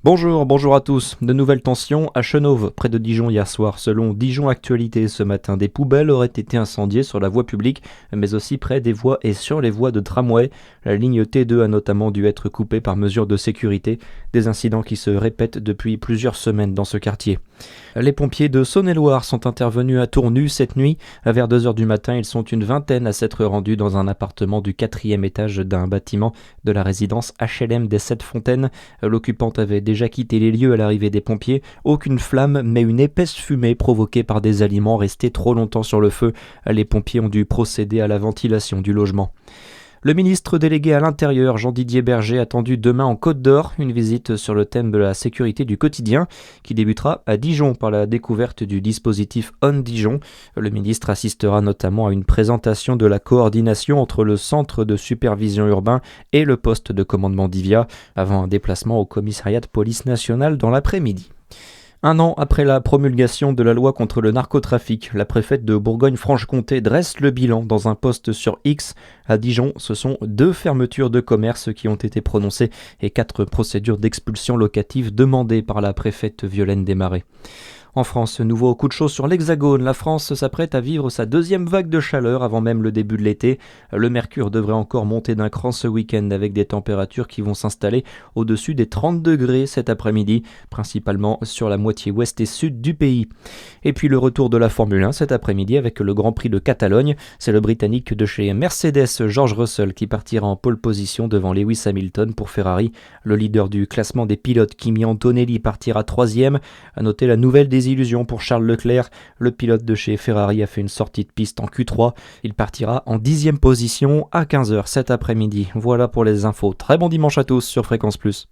Bonjour à tous. De nouvelles tensions à Chenôve, près de Dijon hier soir. Selon Dijon Actualité ce matin, des poubelles auraient été incendiées sur la voie publique, mais aussi près des voies et sur les voies de tramway. La ligne T2 a notamment dû être coupée par mesure de sécurité, des incidents qui se répètent depuis plusieurs semaines dans ce quartier. Les pompiers de Saône-et-Loire sont intervenus à Tournu cette nuit. Vers 2 heures du matin, ils sont une vingtaine à s'être rendus dans un appartement du 4e étage d'un bâtiment de la résidence HLM des Sept Fontaines. L'occupante avait déjà quitté les lieux à l'arrivée des pompiers. Aucune flamme, mais une épaisse fumée provoquée par des aliments restés trop longtemps sur le feu. Les pompiers ont dû procéder à la ventilation du logement. Le ministre délégué à l'Intérieur, Jean-Didier Berger, attendu demain en Côte d'Or, une visite sur le thème de la sécurité du quotidien qui débutera à Dijon par la découverte du dispositif On Dijon. Le ministre assistera notamment à une présentation de la coordination entre le centre de supervision urbain et le poste de commandement d'Ivia, avant un déplacement au commissariat de police nationale dans l'après-midi. 1 an après la promulgation de la loi contre le narcotrafic, la préfète de Bourgogne-Franche-Comté dresse le bilan dans un post sur X. À Dijon, ce sont 2 fermetures de commerce qui ont été prononcées et 4 procédures d'expulsion locative demandées par la préfète Violaine Desmarais. En France, nouveau coup de chaud sur l'Hexagone. La France s'apprête à vivre sa 2e vague de chaleur avant même le début de l'été. Le mercure devrait encore monter d'un cran ce week-end avec des températures qui vont s'installer au-dessus des 30 degrés cet après-midi, principalement sur la moitié ouest et sud du pays. Et puis le retour de la Formule 1 cet après-midi avec le Grand Prix de Catalogne. C'est le Britannique de chez Mercedes, George Russell, qui partira en pole position devant Lewis Hamilton pour Ferrari. Le leader du classement des pilotes, Kimi Antonelli, partira 3e. À noter la nouvelle désillusion pour Charles Leclerc. Le pilote de chez Ferrari a fait une sortie de piste en Q3. Il partira en 10e position à 15h cet après-midi. Voilà pour les infos. Très bon dimanche à tous sur Fréquence Plus.